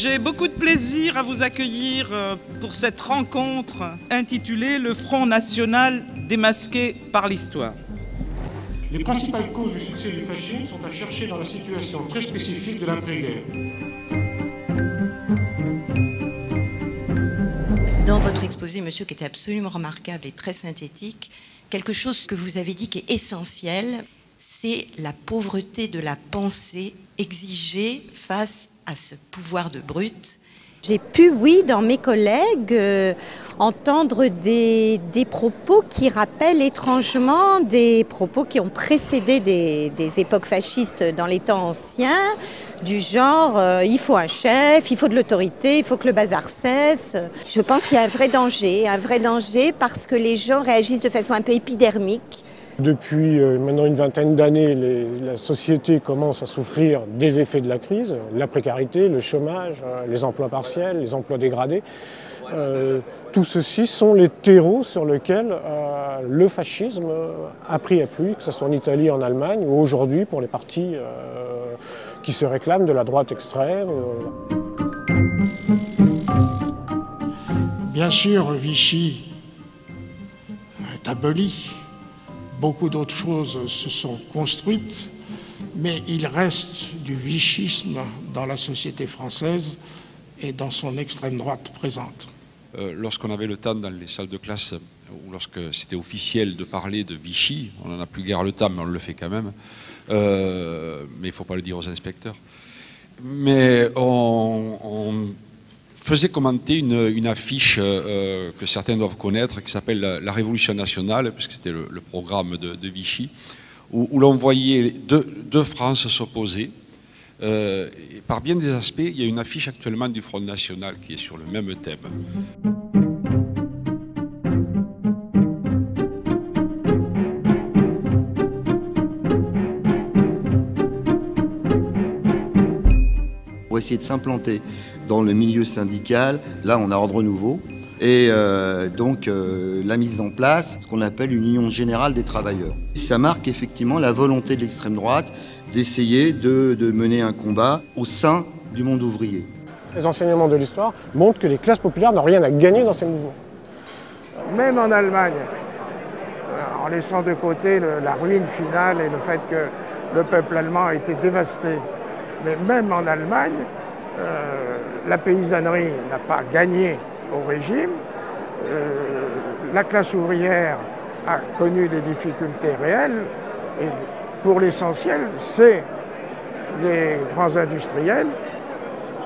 J'ai beaucoup de plaisir à vous accueillir pour cette rencontre intitulée « Le Front National démasqué par l'Histoire ». Les principales causes du succès du fascisme sont à chercher dans la situation très spécifique de l'après-guerre. Dans votre exposé, monsieur, qui était absolument remarquable et très synthétique, quelque chose que vous avez dit qui est essentiel, c'est la pauvreté de la pensée exigée face à ce pouvoir de brute. J'ai pu, oui, dans mes collègues, entendre des propos qui rappellent étrangement des propos qui ont précédé des époques fascistes dans les temps anciens, du genre il faut un chef, il faut de l'autorité, il faut que le bazar cesse. Je pense qu'il y a un vrai danger parce que les gens réagissent de façon un peu épidermique. Depuis maintenant une vingtaine d'années, la société commence à souffrir des effets de la crise, la précarité, le chômage, les emplois partiels, les emplois dégradés. Tout ceci sont les terreaux sur lesquels le fascisme a pris appui, que ce soit en Italie, en Allemagne ou aujourd'hui pour les partis qui se réclament de la droite extrême. Bien sûr, Vichy est aboli. Beaucoup d'autres choses se sont construites, mais il reste du vichisme dans la société française et dans son extrême droite présente. Lorsqu'on avait le temps dans les salles de classe, ou lorsque c'était officiel de parler de Vichy, on n'en a plus guère le temps, mais on le fait quand même, mais il ne faut pas le dire aux inspecteurs. Mais on faisait commenter une affiche que certains doivent connaître, qui s'appelle La Révolution nationale, puisque c'était le programme de Vichy, où l'on voyait deux France s'opposer. Et par bien des aspects, il y a une affiche actuellement du Front National qui est sur le même thème. Pour essayer de s'implanter dans le milieu syndical, là on a Ordre Nouveau, et donc la mise en place, ce qu'on appelle une union générale des travailleurs. Ça marque effectivement la volonté de l'extrême droite d'essayer de mener un combat au sein du monde ouvrier. Les enseignements de l'histoire montrent que les classes populaires n'ont rien à gagner dans ces mouvements. Même en Allemagne, en laissant de côté la ruine finale et le fait que le peuple allemand a été dévasté, mais même en Allemagne, la paysannerie n'a pas gagné au régime. La classe ouvrière a connu des difficultés réelles. Et pour l'essentiel, c'est les grands industriels,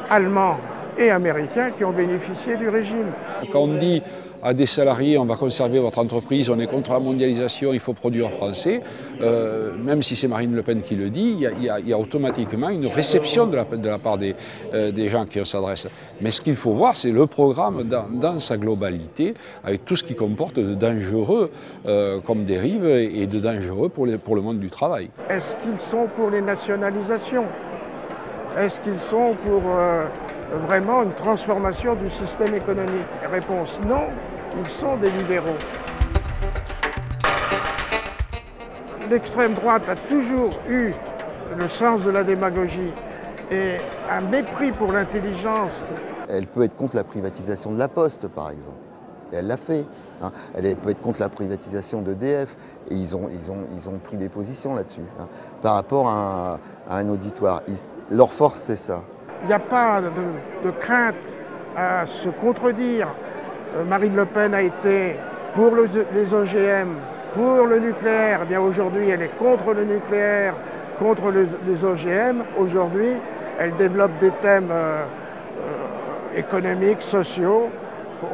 allemands et américains, qui ont bénéficié du régime. Quand on dit à des salariés, on va conserver votre entreprise, on est contre la mondialisation, il faut produire français, même si c'est Marine Le Pen qui le dit, il y a automatiquement une réception de la part des gens qui s'adressent. Mais ce qu'il faut voir, c'est le programme dans sa globalité, avec tout ce qui comporte de dangereux comme dérive et de dangereux pour le monde du travail. Est-ce qu'ils sont pour les nationalisations? Est-ce qu'ils sont pour vraiment une transformation du système économique? Réponse non, ils sont des libéraux. L'extrême droite a toujours eu le sens de la démagogie et un mépris pour l'intelligence. Elle peut être contre la privatisation de la Poste, par exemple. Et elle l'a fait. Hein. Elle peut être contre la privatisation d'EDF. Et ils ont pris des positions là-dessus, hein, par rapport à un auditoire. Leur force, c'est ça. Il n'y a pas de crainte à se contredire. Marine Le Pen a été pour les OGM, pour le nucléaire. Eh bien aujourd'hui, elle est contre le nucléaire, contre les OGM. Aujourd'hui, elle développe des thèmes économiques, sociaux,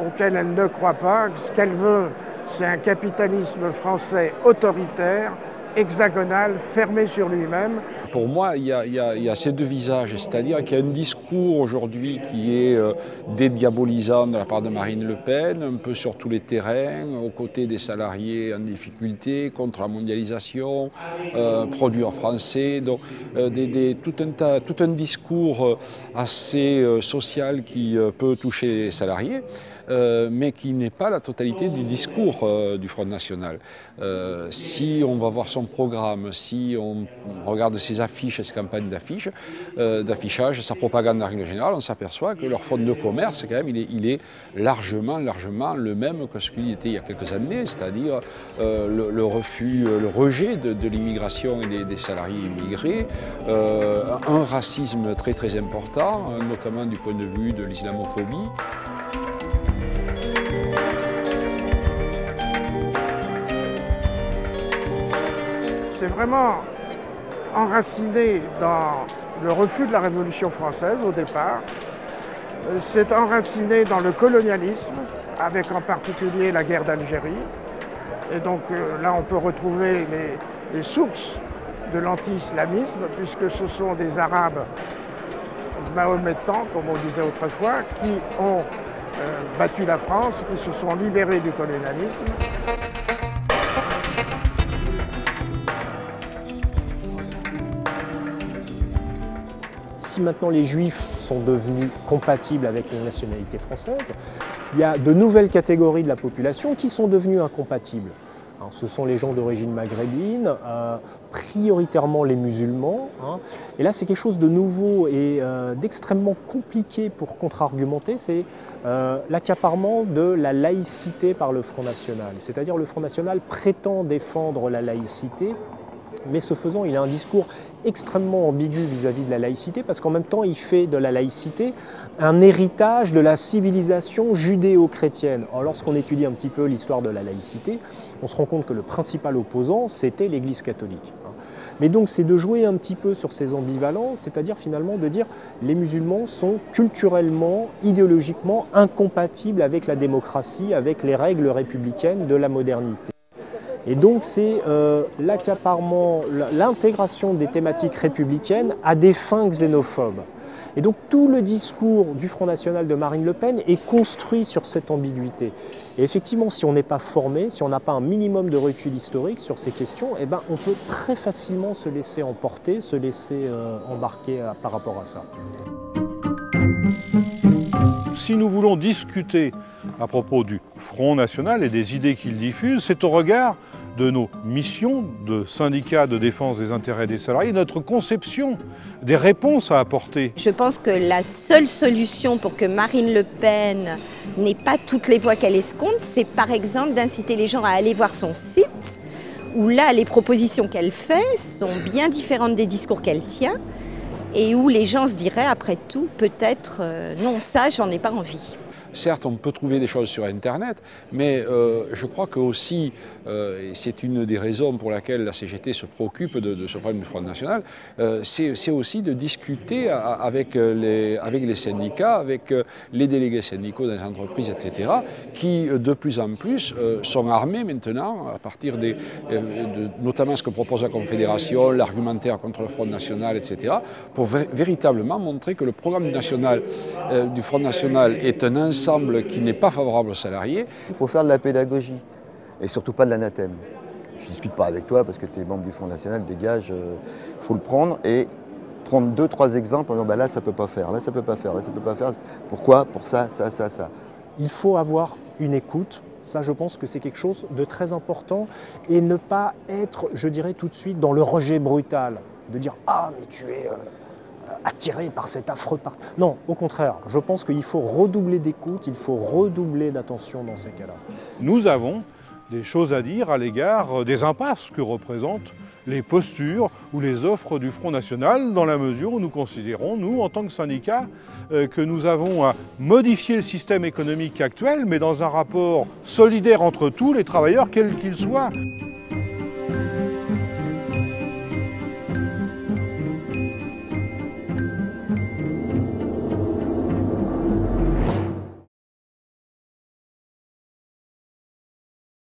auxquels elle ne croit pas. Ce qu'elle veut, c'est un capitalisme français autoritaire, hexagonal, fermé sur lui-même. Pour moi, il y a ces deux visages, c'est-à-dire qu'il y a un discours aujourd'hui qui est dédiabolisant de la part de Marine Le Pen, un peu sur tous les terrains, aux côtés des salariés en difficulté, contre la mondialisation, produire français, donc tout un discours assez social qui peut toucher les salariés. Mais qui n'est pas la totalité du discours du Front National. Si on va voir son son programme, si on regarde ses affiches, ses campagnes d'affichage, sa propagande en règle générale, on s'aperçoit que leur fonds de commerce, quand même, il est largement le même que ce qu'il était il y a quelques années, c'est-à-dire le rejet de l'immigration et des salariés immigrés, un racisme très important, notamment du point de vue de l'islamophobie. C'est vraiment enraciné dans le refus de la Révolution française au départ. C'est enraciné dans le colonialisme, avec en particulier la guerre d'Algérie. Et donc là, on peut retrouver les sources de l'anti-islamisme, puisque ce sont des Arabes mahométans, comme on disait autrefois, qui ont battu la France, qui se sont libérés du colonialisme. Si maintenant les Juifs sont devenus compatibles avec la nationalité française, il y a de nouvelles catégories de la population qui sont devenues incompatibles. Alors, ce sont les gens d'origine maghrébine, prioritairement les musulmans. Et là, c'est quelque chose de nouveau et d'extrêmement compliqué pour contre-argumenter, c'est l'accaparement de la laïcité par le Front National. C'est-à-dire le Front National prétend défendre la laïcité, mais ce faisant, il a un discours extrêmement ambigu vis-à-vis de la laïcité, parce qu'en même temps, il fait de la laïcité un héritage de la civilisation judéo-chrétienne. Alors, lorsqu'on étudie un petit peu l'histoire de la laïcité, on se rend compte que le principal opposant, c'était l'Église catholique. Mais donc, c'est de jouer un petit peu sur ces ambivalences, c'est-à-dire finalement de dire que les musulmans sont culturellement, idéologiquement incompatibles avec la démocratie, avec les règles républicaines de la modernité. Et donc c'est l'accaparement, l'intégration des thématiques républicaines à des fins xénophobes. Et donc tout le discours du Front National de Marine Le Pen est construit sur cette ambiguïté. Et effectivement, si on n'est pas formé, si on n'a pas un minimum de recul historique sur ces questions, eh ben, on peut très facilement se laisser emporter, se laisser embarquer par rapport à ça. Si nous voulons discuter à propos du Front National et des idées qu'il diffuse, c'est au regard de nos missions de syndicats de défense des intérêts des salariés, notre conception des réponses à apporter. Je pense que la seule solution pour que Marine Le Pen n'ait pas toutes les voix qu'elle escompte, c'est par exemple d'inciter les gens à aller voir son site, où là, les propositions qu'elle fait sont bien différentes des discours qu'elle tient, et où les gens se diraient, après tout, peut-être, non, ça, j'en ai pas envie. Certes, on peut trouver des choses sur Internet, mais je crois que aussi, et c'est une des raisons pour laquelle la CGT se préoccupe de ce problème du Front National, c'est aussi de discuter avec les syndicats, avec les délégués syndicaux dans les entreprises, etc., qui de plus en plus sont armés maintenant, à partir notamment ce que propose la Confédération, l'argumentaire contre le Front National, etc., pour véritablement montrer que le programme du Front National est un ensemble qui n'est pas favorable aux salariés. Il faut faire de la pédagogie et surtout pas de l'anathème. Je ne discute pas avec toi parce que tu es membre du Front National, dégage, il faut le prendre et prendre 2-3 exemples en disant bah là ça ne peut pas faire, là ça ne peut pas faire, là ça ne peut pas faire. Pourquoi? Pour ça, ça, ça, ça. Il faut avoir une écoute. Ça, je pense que c'est quelque chose de très important et ne pas être, je dirais tout de suite, dans le rejet brutal, de dire « Ah, mais tu es attiré par cet affreux parti ». Non, au contraire, je pense qu'il faut redoubler d'écoute, il faut redoubler d'attention dans ces cas-là. Nous avons des choses à dire à l'égard des impasses que représentent les postures ou les offres du Front National, dans la mesure où nous considérons, nous, en tant que syndicats, que nous avons à modifier le système économique actuel, mais dans un rapport solidaire entre tous les travailleurs, quels qu'ils soient.